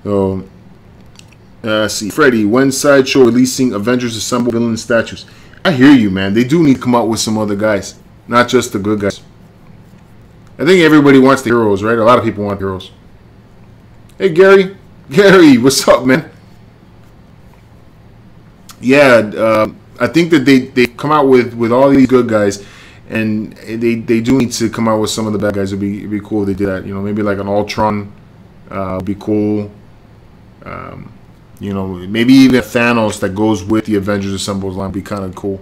So, see, Freddy, when Sideshow releasing Avengers Assemble villain statues? I hear you, man. They do need to come out with some other guys, not just the good guys. I think everybody wants the heroes, right? A lot of people want heroes. Hey, Gary. Gary, what's up, man? Yeah, I think that they come out with all these good guys, and they do need to come out with some of the bad guys. It'd be cool if they did that. You know, maybe like an Ultron would be cool. You know, maybe even Thanos that goes with the Avengers Assembles line would be kind of cool.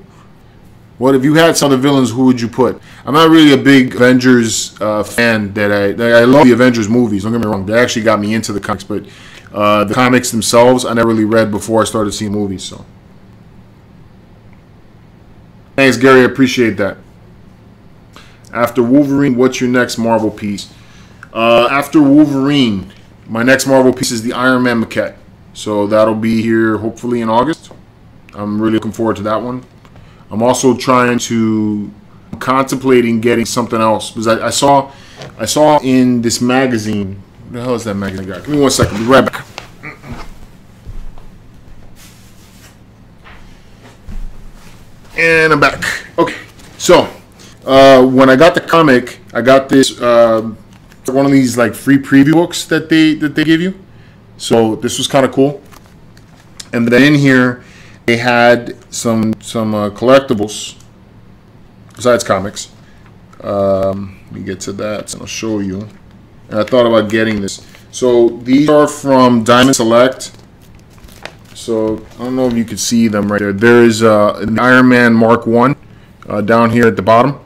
What if you had some of the villains? Who would you put? I'm not really a big Avengers fan. I love the Avengers movies. Don't get me wrong; they actually got me into the comics. But the comics themselves, I never really read before I started seeing movies. So, thanks, Gary. I appreciate that. After Wolverine, what's your next Marvel piece? After Wolverine, my next Marvel piece is the Iron Man maquette. So that'll be here hopefully in August. I'm really looking forward to that one. I'm also contemplating getting something else because I saw in this magazine. What the hell is that magazine got? Give me 1 second. Be right back. And I'm back. Okay. So when I got the comic, I got this one of these like free preview books that they give you. So this was kind of cool. And then in here, they had some collectibles besides comics. Let me get to that and I'll show you. And I thought about getting this. So these are from Diamond Select. So I don't know if you can see them right there. There is an Iron Man Mark 1 down here at the bottom.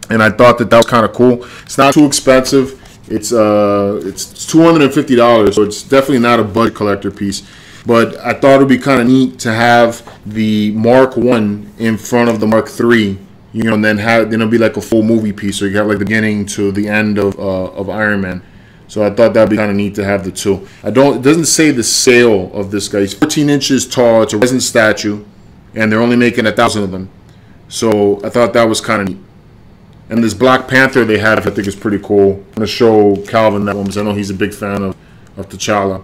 And I thought that was kind of cool. It's not too expensive. It's $250, so it's definitely not a budget collector piece. But I thought it would be kind of neat to have the Mark 1 in front of the Mark 3, you know, and then it'll be like a full movie piece. So you have like the beginning to the end of Iron Man. So I thought that'd be kind of neat to have the two. It doesn't say the scale of this guy. He's 14 inches tall. It's a resin statue, and they're only making 1,000 of them. So I thought that was kind of neat. And this Black Panther they have, I think, is pretty cool. I'm going to show Calvin that one because I know he's a big fan of T'Challa.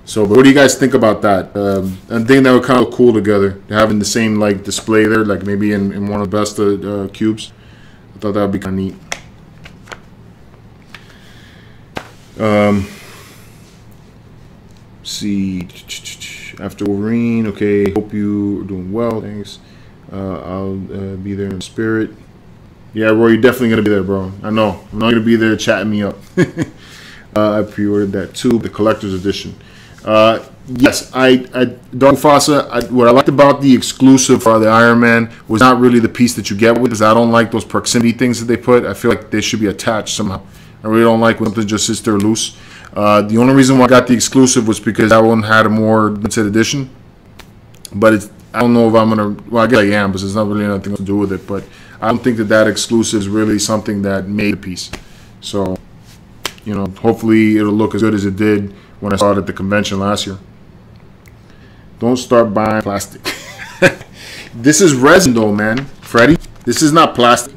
So, but what do you guys think about that? I think that would kind of look cool together, having the same like display there, like maybe in one of the best cubes. I thought that would be kind of neat. See, after Wolverine, okay. Hope you are doing well. Thanks. I'll be there in spirit. Yeah, Roy, you're definitely gonna be there, bro. I know. I'm not gonna be there chatting me up. I pre-ordered that too, the collector's edition. Yes, Don Fasa. What I liked about the exclusive for the Iron Man was not really the piece that you get with, because I don't like those proximity things that they put. I feel like they should be attached somehow. I really don't like when something just sits there loose. The only reason why I got the exclusive was because that one had a more limited edition. But I don't know if I'm gonna. Well, I guess I am, because there's not really nothing to do with it. But I don't think that exclusive is really something that made a piece. So, you know, hopefully it'll look as good as it did when I saw it at the convention last year. Don't start buying plastic. This is resin though, man, Freddie. This is not plastic.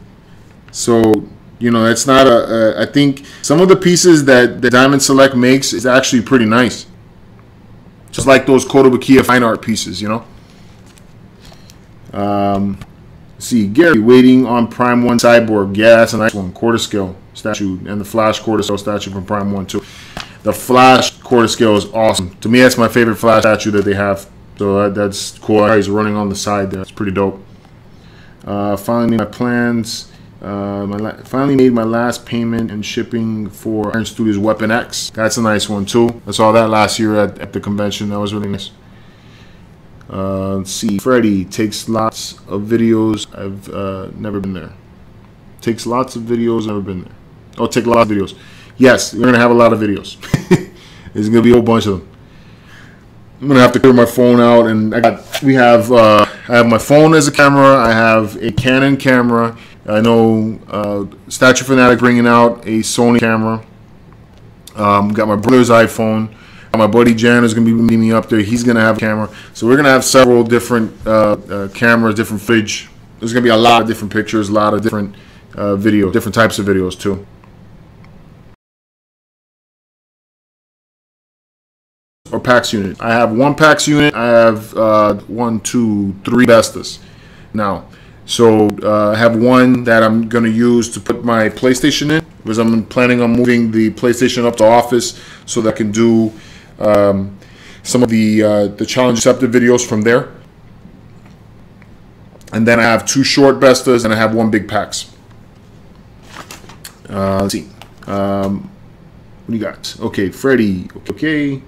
So, you know, it's not I think some of the pieces that Diamond Select makes is actually pretty nice. Just like those Kotobukiya fine art pieces, you know. See, Gary, waiting on Prime 1 Cyborg. Yeah, that's a nice one. Quarter scale statue. And the Flash quarter scale statue from Prime 1 too. The Flash quarter scale is awesome. To me, that's my favorite Flash statue that they have. So that's cool. He's running on the side there. It's pretty dope. Finally made my plans. Finally made my last payment and shipping for Iron Studios Weapon X. That's a nice one too. I saw that last year at the convention. That was really nice. Let's see. Freddie takes lots of videos. I've never been there. Takes lots of videos. Never been there. Oh, take lots of videos. Yes, we're gonna have a lot of videos. There's gonna be a whole bunch of them. I'm gonna have to clear my phone out, and I have my phone as a camera. I have a Canon camera. I know Statue Fanatic bringing out a Sony camera. Got my brother's iPhone. My buddy Jan is going to be meeting me up there. He's going to have a camera. So we're going to have several different cameras, different footage. There's going to be a lot of different pictures, a lot of different videos, different types of videos too. Or PAX unit. I have one PAX unit. I have 1, 2, 3 Vestas. now. So I have one that I'm going to use to put my PlayStation in, because I'm planning on moving the PlayStation up to office so that I can do some of the challenge accepted videos from there. And then I have 2 short Bestas, and I have 1 big PAX. Let's see. What do you got? Okay, Freddie. Okay.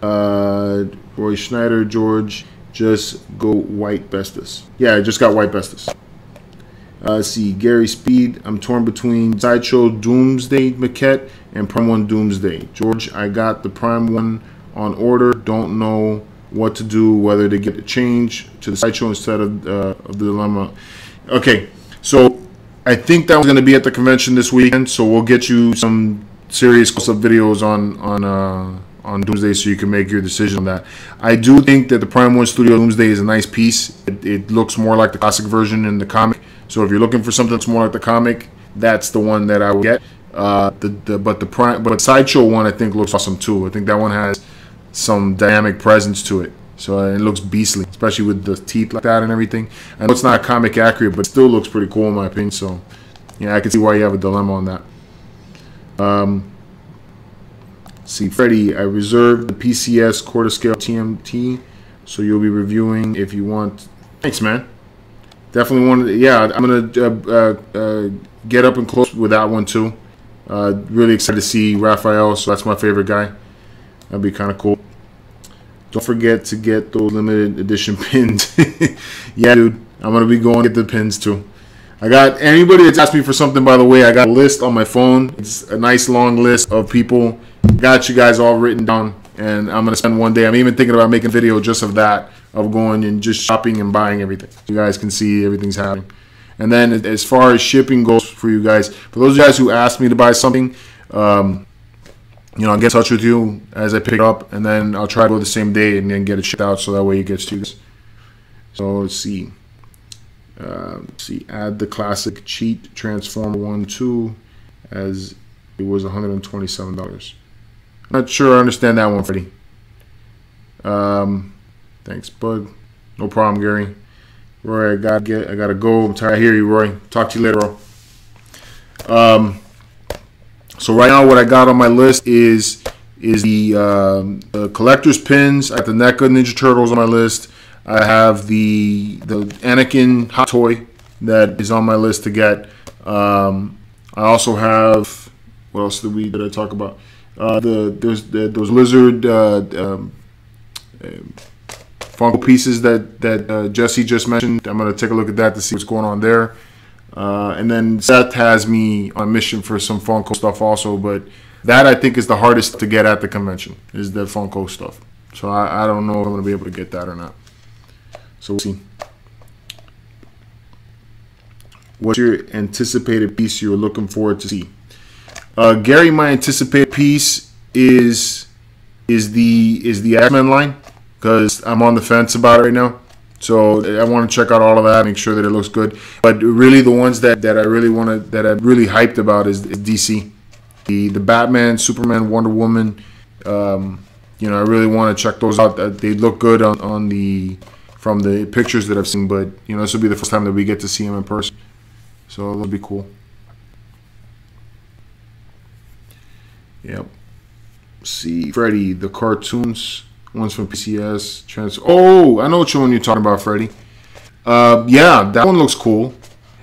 Roy Schneider, George. Just go white Bestas. Yeah, I just got white Bestas. Let's see. Gary Speed. I'm torn between Sideshow Doomsday Maquette and Prime 1 Doomsday. George, I got the Prime 1 on order. Don't know what to do, whether to get a change to the Sideshow instead of the Dilemma. Okay, so I think that was going to be at the convention this weekend, so we'll get you some serious close-up videos on Doomsday so you can make your decision on that. I do think that the Prime 1 Studio Doomsday is a nice piece. It looks more like the classic version in the comic. So if you're looking for something that's more like the comic, that's the one that I would get. But Sideshow one I think looks awesome too. I think that one has some dynamic presence to it. So it looks beastly, especially with the teeth like that and everything. I know it's not comic accurate, but it still looks pretty cool in my opinion. So yeah, I can see why you have a dilemma on that. See, Freddie, I reserved the PCS quarter scale TMT, so you'll be reviewing if you want. Thanks, man. Definitely want to. Yeah, I'm gonna get up and close with that one too. Really excited to see Raphael, so that's my favorite guy. That'd be kind of cool. Don't forget to get those limited edition pins. Yeah, dude, I'm gonna be going to get the pins too. I got anybody that's asked me for something, by the way, I got a list on my phone. It's a nice long list of people. Got you guys all written down, and I'm gonna spend one day. I'm even thinking about making a video just of that, of going and just shopping and buying everything. You guys can see everything's happening. And then as far as shipping goes for you guys, for those of you guys who asked me to buy something, you know, I'll get in touch with you as I pick it up, and then I'll try to go the same day and then get it shipped out so that way it gets to you guys. So let's see. Add the classic cheat Transformer 1-2 as it was $127. Not sure I understand that one, Freddie. Thanks, bud. No problem, Gary. Roy, I gotta go. I'm tired. I hear you, Roy. Talk to you later, bro. So right now, what I got on my list is the collector's pins. I got the NECA Ninja Turtles on my list. I have the Anakin hot toy that is on my list to get. I also have, what else did I talk about? Those lizard Funko pieces that Jesse just mentioned. I'm gonna take a look at that to see what's going on there. And then Seth has me on a mission for some Funko stuff also, but that I think is the hardest to get at the convention, is the Funko stuff. So I don't know if I'm gonna be able to get that or not. So we'll see. What's your anticipated piece you're looking forward to see? Gary, my anticipated piece is the X-Men line, because I'm on the fence about it right now. So I want to check out all of that, make sure that it looks good. But really, the ones that I really I'm really hyped about is DC, the Batman, Superman, Wonder Woman. You know, I really want to check those out. They look good from the pictures that I've seen. But you know, this will be the first time that we get to see them in person, so it'll be cool. Yep. See, Freddy, the cartoons. One's from PCS. Oh, I know which one you're talking about, Freddie. Yeah, that one looks cool.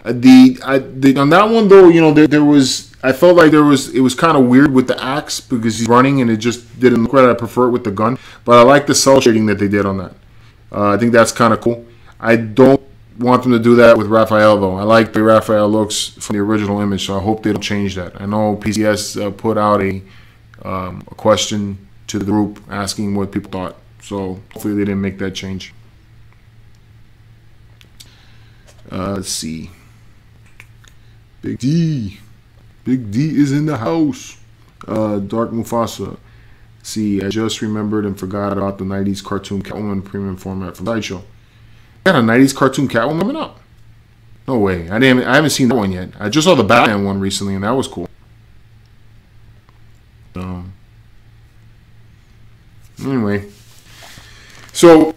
On that one though, you know, there was. I felt like it was kind of weird with the axe because he's running and it just didn't look right. I prefer it with the gun, but I like the cell shading that they did on that. I think that's kind of cool. I don't want them to do that with Raphael though. I like the way Raphael looks from the original image, so I hope they don't change that. I know PCS put out a question to the group asking what people thought, so hopefully they didn't make that change. Let's see. Big D is in the house. Dark Mufasa. Let's see, I just remembered and forgot about the 90s cartoon Catwoman premium format from Sideshow. Got a 90s cartoon Catwoman coming up? No way. I haven't seen that one yet. I just saw the Batman one recently and that was cool. Anyway, so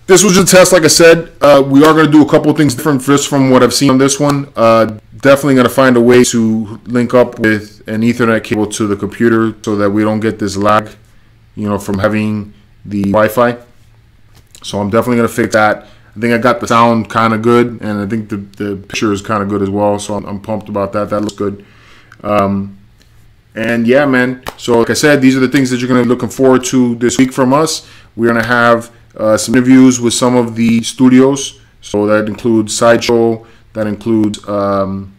This was just a test, like I said. We are going to do a couple of things different just from what I've seen on this one. Definitely going to find a way to link up with an Ethernet cable to the computer so that we don't get this lag, from having the Wi-Fi. So I'm definitely going to fix that. I think I got the sound kind of good, and I think the picture is kind of good as well. So I'm pumped about that. That looks good. And yeah, man. So like I said, these are the things that you're going to be looking forward to this week from us. We're going to have some interviews with some of the studios. So that includes Sideshow. That includes Iron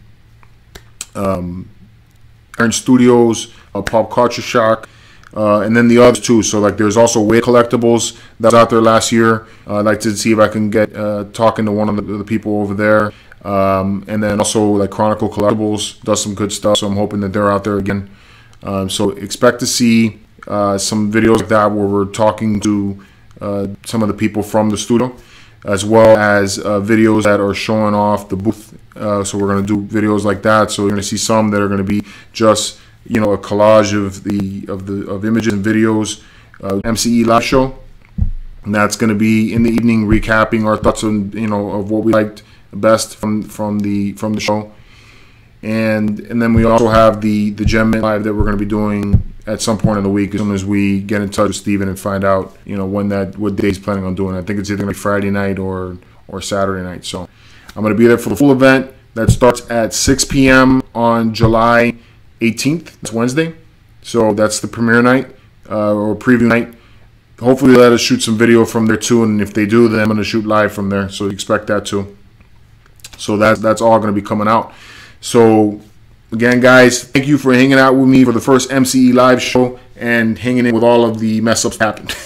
Studios, Pop Culture Shock, and then the others too. So like there's also Wave Collectibles that was out there last year. I'd like to see if I can get talking to one of the people over there. And then also like Chronicle Collectibles does some good stuff. So I'm hoping that they're out there again. So expect to see some videos like that where we're talking to some of the people from the studio, as well as videos that are showing off the booth. So we're going to do videos like that. So you're going to see some that are going to be just a collage of images and videos. MCE live show, and that's going to be in the evening, recapping our thoughts on of what we liked best from the show. And then we also have the Gem Live that we're going to be doing at some point in the week, as soon as we get in touch with Steven and find out what day he's planning on doing. I think it's either going to be Friday night or Saturday night. So I'm going to be there for the full event that starts at 6 p.m. on July 18th. It's Wednesday. So that's the premiere night or preview night. Hopefully let us shoot some video from there too, and if they do, then I'm going to shoot live from there. So expect that too. So that's all going to be coming out. So again, guys, thank you for hanging out with me for the first MCE live show and hanging in with all of the mess ups that happened.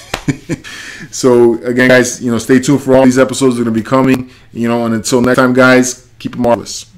So again, guys, stay tuned for all these episodes that are going to be coming. And until next time, guys, keep it marvelous.